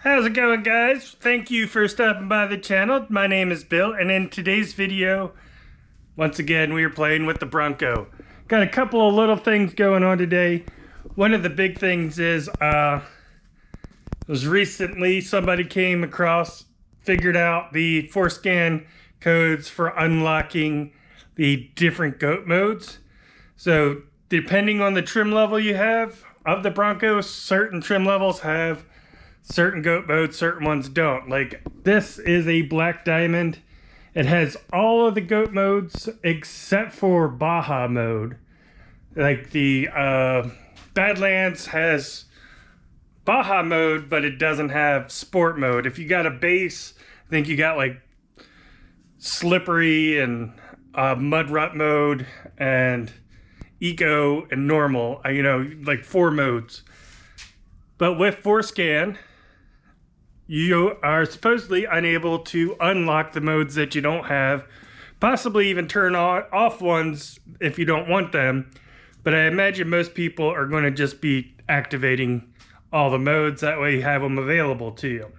How's it going, guys? Thank you for stopping by the channel. My name is Bill, and in today's video, once again, we are playing with the Bronco. Got a couple of little things going on today. One of the big things is, was recently somebody came across, figured out the Forscan codes for unlocking the different goat modes. So, depending on the trim level you have of the Bronco, certain trim levels have certain goat modes, certain ones don't. Like, this is a BlackDiamond. It has all of the goat modes except for BAJA Mode. Like, the Badlands has BAJA Mode, but it doesn't have Sport Mode. If you got a base, I think you got like Slippery and Mud Rut Mode and Eco and Normal, you know, like 4 modes. But with Forscan, you are supposedly unable to unlock the modes that you don't have, possibly even turn off ones if you don't want them. But I imagine most people are going to just be activating all the modes, that way you have them available to you.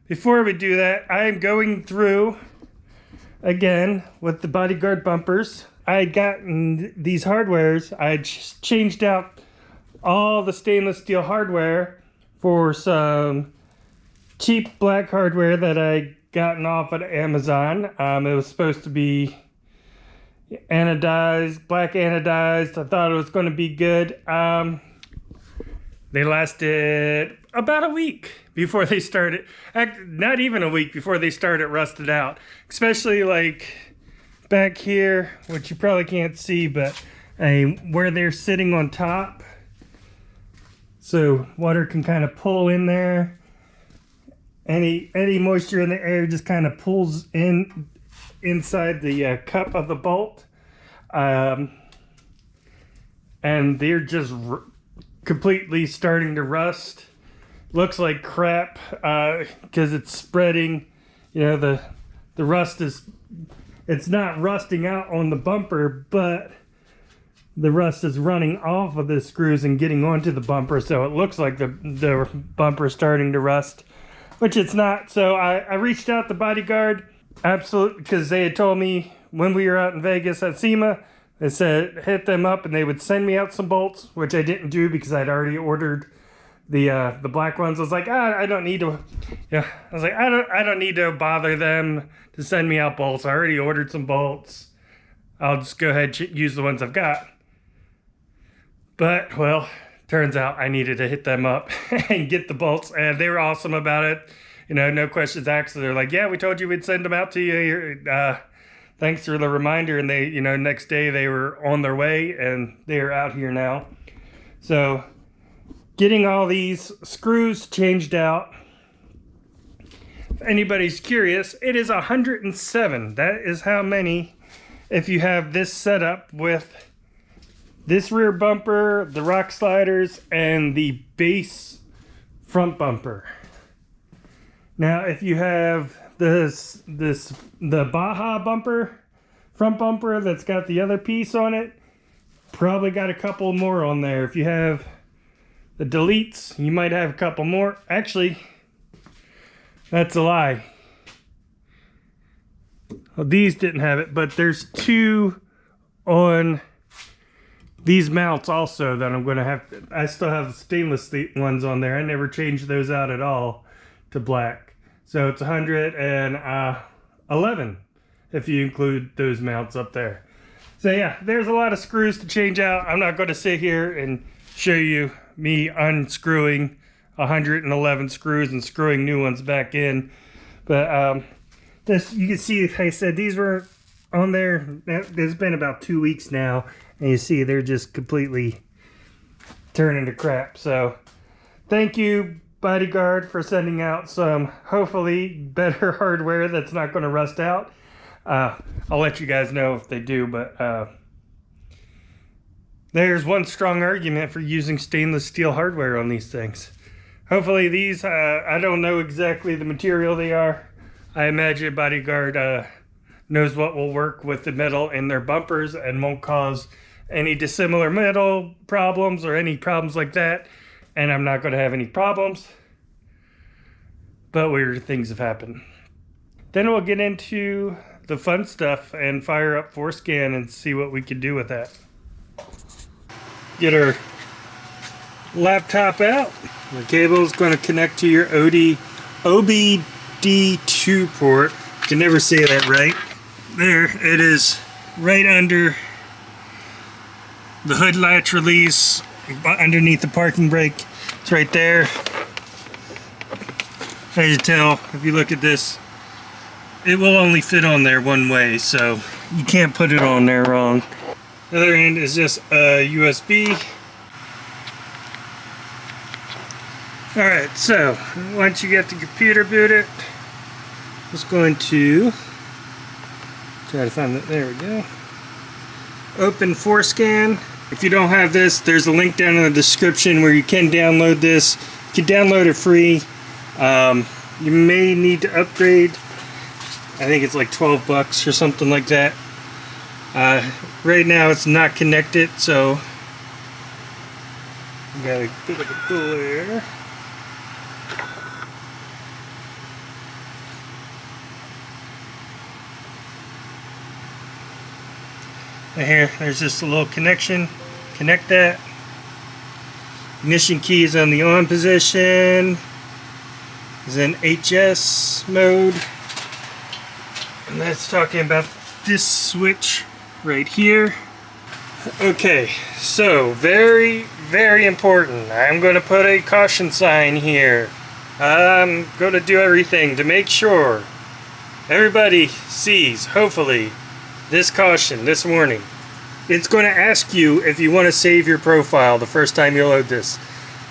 Before we do that, I am going through again with the bodyguard bumpers. I had gotten these hardwares. I had changed out all the stainless steel hardware for some cheap black hardware that I gotten off at Amazon. It was supposed to be anodized, black anodized. I thought it was going to be good. They lasted about a week before they started, not even a week before they started rusted out. Especially like back here, which you probably can't see, but where they're sitting on top. So water can kind of pull in there. Any moisture in the air just kind of pulls inside the cup of the bolt. And they're just completely starting to rust. Looks like crap because it's spreading. You know, the rust it's not rusting out on the bumper, but the rust is running off of the screws and getting onto the bumper, so it looks like the bumper is starting to rust, which it's not. So I reached out to Bodyguard, absolutely, because they had told me when we were out in Vegas at SEMA, they said hit them up and they would send me out some bolts, which I didn't do because I'd already ordered the black ones. I was like, I don't need to. Yeah, I was like, I don't need to bother them to send me out bolts. I already ordered some bolts. I'll just go ahead and use the ones I've got. But well, turns out I needed to hit them up and get the bolts, and they were awesome about it. You know, no questions asked. So they're like, yeah, we told you we'd send them out to you. Thanks for the reminder. And they, you know, next day they were on their way and they're out here now. So getting all these screws changed out. If anybody's curious, it is 107. That is how many, if you have this setup with this rear bumper, the rock sliders, and the base front bumper. Now, if you have the BAJA bumper, front bumper that's got the other piece on it, probably got a couple more on there. If you have the deletes, you might have a couple more. Actually, that's a lie. Well, these didn't have it, but there's 2 on these mounts also that I'm going to have. I still have the stainless steel ones on there. I never changed those out at all to black. So it's 111 if you include those mounts up there. So yeah, there's a lot of screws to change out. I'm not going to sit here and show you me unscrewing 111 screws and screwing new ones back in. But this, you can see, like I said, these were on there. It's been about 2 weeks now. And you see they're just completely turning to crap. So thank you, Bodyguard, for sending out some hopefully better hardware that's not going to rust out. I'll let you guys know if they do, but there's one strong argument for using stainless steel hardware on these things. Hopefully these, I don't know exactly the material they are. I imagine Bodyguard knows what will work with the metal in their bumpers and won't cause any dissimilar metal problems or any problems like that. And I'm not going to have any problems. but weird things have happened. Then we'll get into the fun stuff and fire up Forscan and see what we can do with that. Get our laptop out. The cable is going to connect to your OBD2 port. I can never say that right. There, it is right under the hood latch release, underneath the parking brake. It's right there. As you tell, if you look at this, it will only fit on there one way, so you can't put it on there wrong. The other end is just a USB. Alright, so once you get the computer booted, just going to try to find it. There we go. Open Forscan. If you don't have this, there's a link down in the description where you can download this. You can download it free. You may need to upgrade. I think it's like 12 bucks or something like that. Right now it's not connected, so we got a bit of a pull there. Here, there's just a little connection. Connect that. Ignition key is on the on position. Is in HS mode. And that's talking about this switch right here. Okay, so very, very important. I'm going to put a caution sign here. I'm going to do everything to make sure everybody sees, hopefully, this caution, this warning. It's going to ask you if you want to save your profile the first time you load this.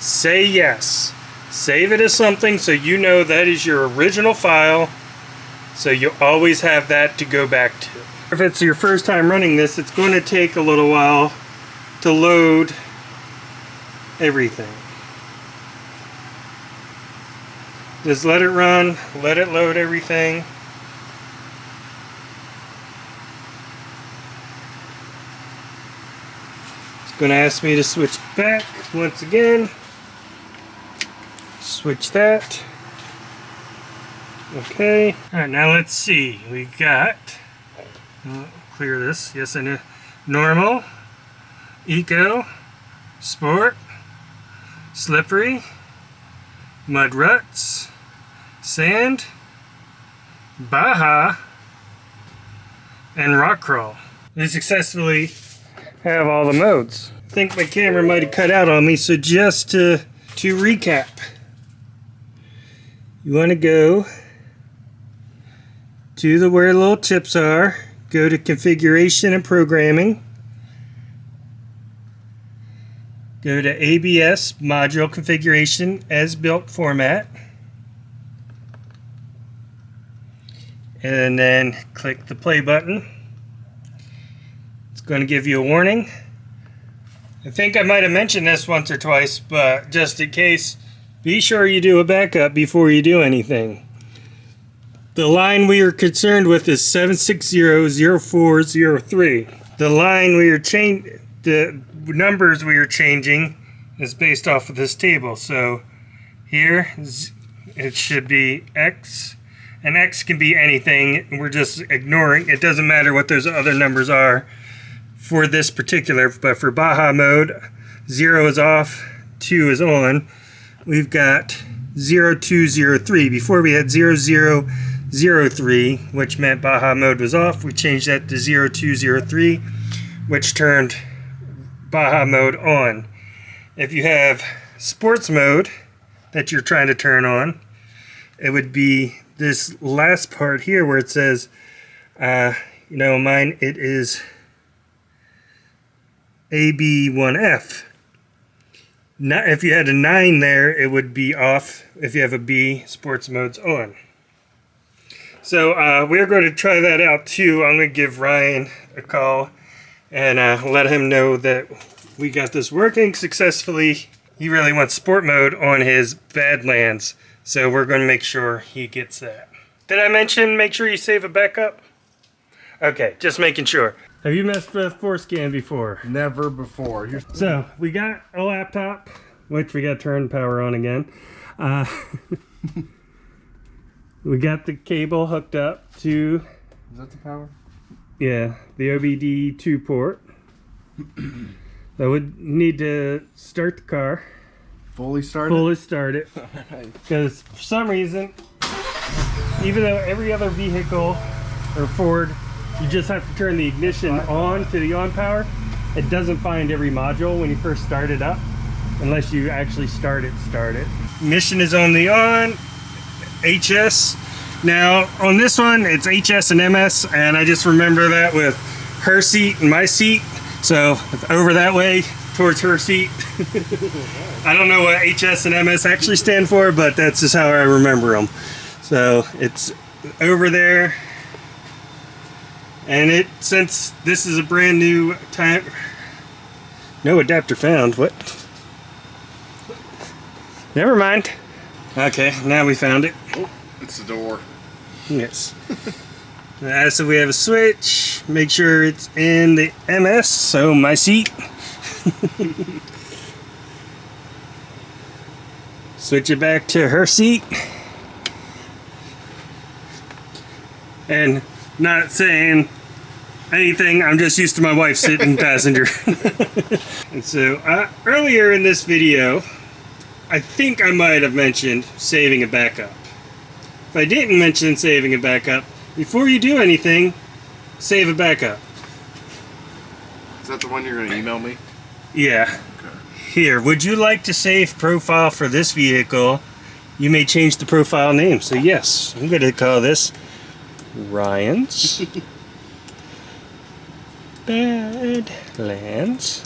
Say yes. Save it as something so you know that is your original file, so you always have that to go back to. If it's your first time running this, it's going to take a little while to load everything. Just let it run, let it load everything. It's going to ask me to switch back once again. Switch that. Okay. Alright, now let's see. We got, clear this. Yes, I know. Normal, Eco, Sport, Slippery, Mud Ruts, Sand, Baja, and Rock Crawl. We successfully have all the modes. I think my camera might have cut out on me, so just to recap. You want to go to where the little chips are, go to Configuration and Programming, go to ABS Module Configuration as Built Format, and then click the play button. It's going to give you a warning. I think I might have mentioned this once or twice, but just in case, be sure you do a backup before you do anything. The line we are concerned with is 7600403. The line the numbers we are changing is based off of this table. So here it should be X, and X can be anything. We're just ignoring. It doesn't matter what those other numbers are for this particular, but for BAJA mode, 0 is off, 2 is on. We've got 0203. Before we had 0003, which meant BAJA mode was off. We changed that to 0203, which turned BAJA mode on. If you have sports mode that you're trying to turn on, it would be this last part here where it says, mine, it is AB1F. Now, if you had a 9 there, it would be off. If you have a B, sports mode's on. So we're going to try that out too. I'm going to give Ryan a call and let him know that we got this working successfully. He really wants sport mode on his Badlands, so we're going to make sure he gets that. Did I mention make sure you save a backup? Okay, just making sure. Have you messed with Forscan before? Never before. So, we got a laptop, which we got to turn power on again. We got the cable hooked up to... Is that the power? Yeah, the OBD2 port. I would need to start the car. Fully started? Fully start it. Because for some reason, even though every other vehicle or Ford, you just have to turn the ignition on to the on power, it doesn't find every module when you first start it up unless you actually start it. Ignition is on the on, HS. Now on this one it's HS and MS, and I just remember that with her seat and my seat, so over that way towards her seat. I don't know what HS and MS actually stand for, but that's just how I remember them. So it's over there, and since this is a brand new time, no adapter found. What? Never mind. Okay, now we found it. Oh, it's the door. Yes. So we have a switch. Make sure it's in the MS, so my seat. Switch it back to her seat. And not saying anything, I'm just used to my wife sitting passenger. And so earlier in this video, I think I might have mentioned saving a backup. If I didn't mention saving a backup, before you do anything, save a backup. Is that the one you're going to email me? Yeah. Okay. Here, would you like to save profile for this vehicle? You may change the profile name. So yes, I'm going to call this Ryan's Badlands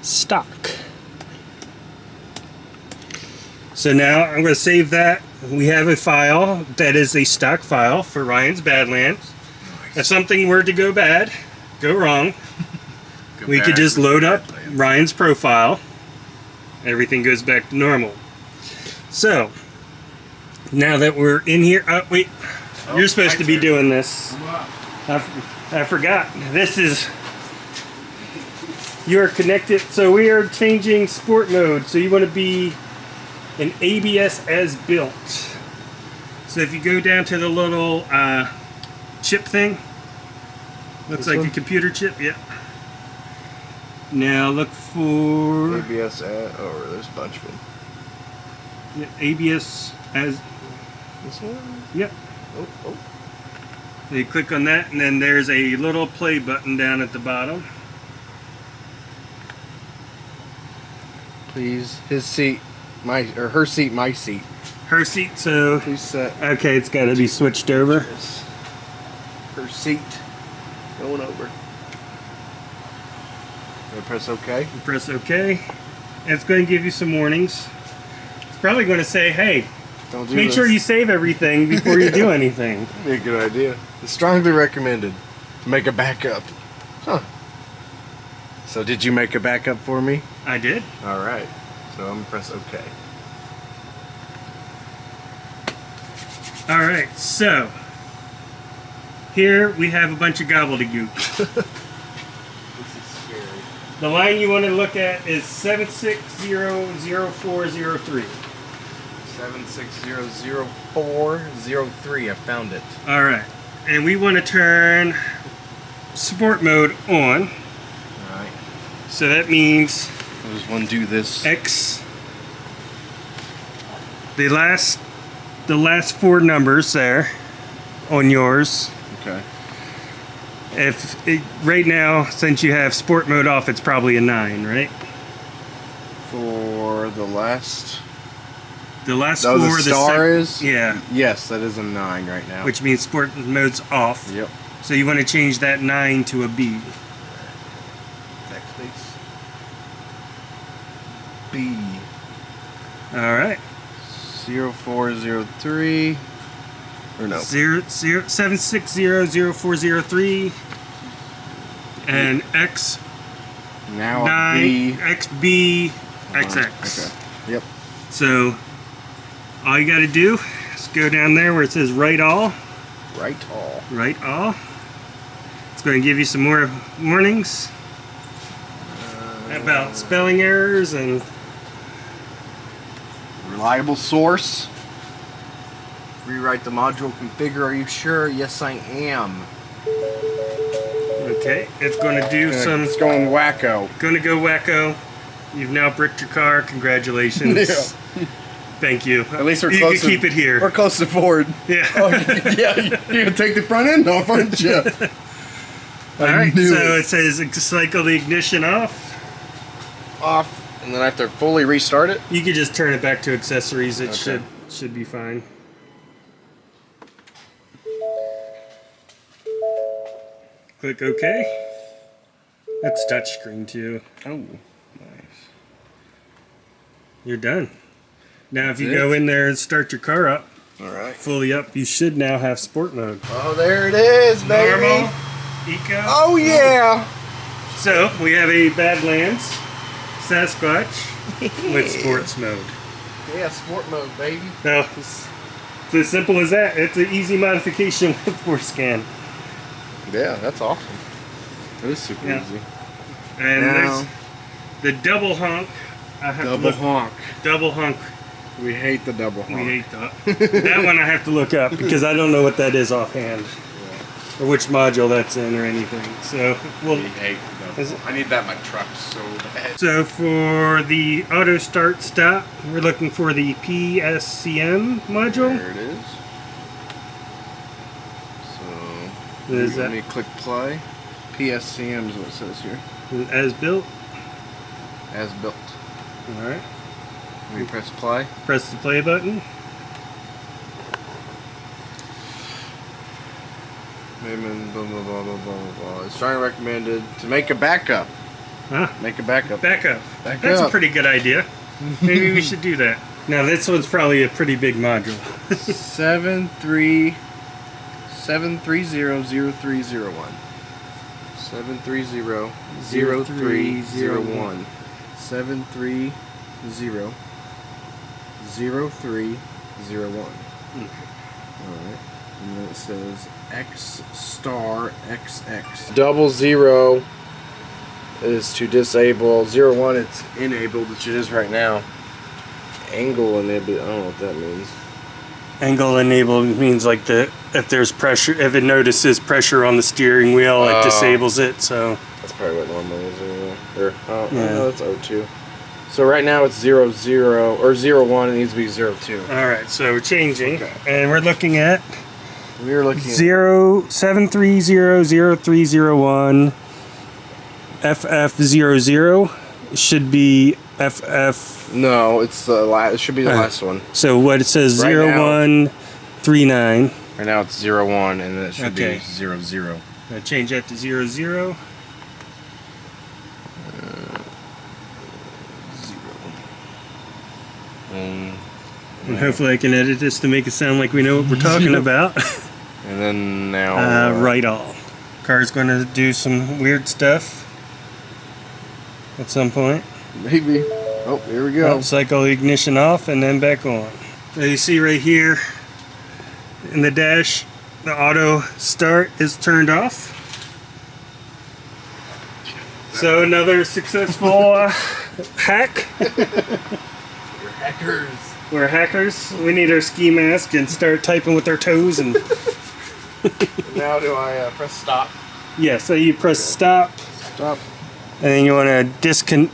stock. So now I'm going to save that. We have a file that is a stock file for Ryan's Badlands. Nice. If something were to go wrong, we could just load up Ryan's profile. Everything goes back to normal. So now that we're in here, wait, you're supposed to be doing this. I forgot. This is, you're connected. So we are changing sport mode. So you want to be an ABS as built. So if you go down to the little chip thing, looks like a computer chip. Yeah. Now look for ABS. Oh, there's a bunch of them. Yeah, ABS as this one. Yep. Oh. So you click on that, and then there's a little play button down at the bottom. Please, his seat, her seat, my seat. Her seat, so Please set. Okay, it's got to be switched over. Her seat going over. I press OK. You press OK. And it's going to give you some warnings. It's probably going to say, hey, Don't do make this. sure you save everything before you do anything. Be a good idea. It's strongly recommended to make a backup. Huh. So did you make a backup for me? I did. All right. So I'm gonna press OK. All right, so here we have a bunch of gobbledygook. This is scary. The line you want to look at is 7600403. 7600403. I found it. All right, and we want to turn sport mode on. All right. So that means I'll just undo this. X. The last four numbers there on yours. Okay. Right now, since you have sport mode off, it's probably a 9, right? For the last. The last Oh, four. the star is. Yeah. Yes, that is a 9 right now. Which means sport mode's off. Yep. So you want to change that 9 to a B. Backspace. B. All right. 0403. Or no. 7600403. And X Now 9 B. XB XX. Okay. Yep. So all you got to do is go down there where it says write all. Right all. Write all. It's going to give you some more warnings about spelling errors and Reliable source. Rewrite the module configure. Are you sure? Yes, I am. Okay, it's going to do some... It's going wacko. Going to go wacko. You've now bricked your car. Congratulations. Yeah. Thank you. At least we're you close can keep it here. We're close to Ford. Yeah. Oh, yeah, you're going to take the front end off, aren't you? Alright, so it says cycle the ignition off. Off, and then I have to fully restart it? You could just turn it back to accessories. It should be fine. Click OK. That's touchscreen too. Oh, nice. You're done. Now if you go in there and start your car up, alright, fully up, you should now have sport mode. Oh, there it is, baby. Normal, Eco. Oh, yeah. So we have a Badlands Sasquatch with sports mode. Yeah, sport mode, baby. No, it's as simple as that. It's an easy modification with Forscan. Yeah, that's awesome. It is super easy. And now, there's the double honk. I have double honk. Double honk. We hate the double honk. We hate that. That one I have to look up because I don't know what that is offhand. Or which module that's in or anything. So we hate the double honk. I need that in my truck so bad. So for the auto start stop, we're looking for the PSCM module. There it is. So let me click play. PSCM is what it says here. As built. As built. Alright. We press play. Press the play button. Blah, blah, blah, blah, blah, blah. It's strongly recommended to make a backup. Huh? Make a backup. Backup. That's a pretty good idea. Maybe we should do that. Now this one's probably a pretty big module. 7300301. 7300301. 7300301. Okay. Alright. And then it says X star XX. 00 is to disable. 01 it's enabled, which it is right now. Angle enabled. I don't know what that means. Angle enabled means like if there's pressure, if it notices pressure on the steering wheel, it disables it. So that's probably what normally is anyway. Or no, that's 02. So right now it's 00 or 01. It needs to be 02. All right, so we're changing, and we're looking at. We're looking at 7300301 FF00 should be FF. No, it's the last. It should be the last one. So what it says right 0139. Right now it's 01, and then it should be 00. I'll change that to 00. 0. And hopefully I can edit this to make it sound like we know what we're talking about. And then now... right all. Car's going to do some weird stuff at some point. Maybe. Oh, here we go. Cycle the ignition off and then back on. So you see right here in the dash, the auto start is turned off. So another successful hack. We're hackers. We're hackers. We need our ski mask and start typing with our toes. And now do I press stop? Yeah, so you press stop. Stop. And then you want to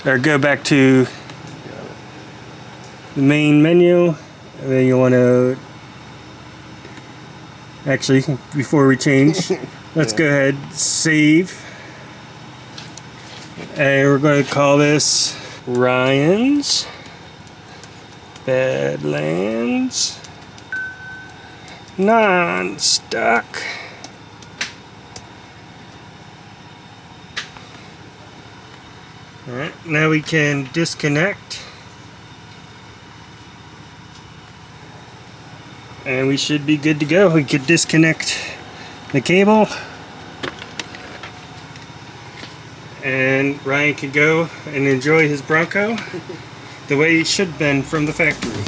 or go back to the main menu. And then you want to actually, before we change, let's go ahead, save. And we're going to call this Ryan's Badlands Non-Stock Alright, now we can disconnect and we should be good to go. We could disconnect the cable and Ryan could go and enjoy his Bronco the way he should have been from the factory.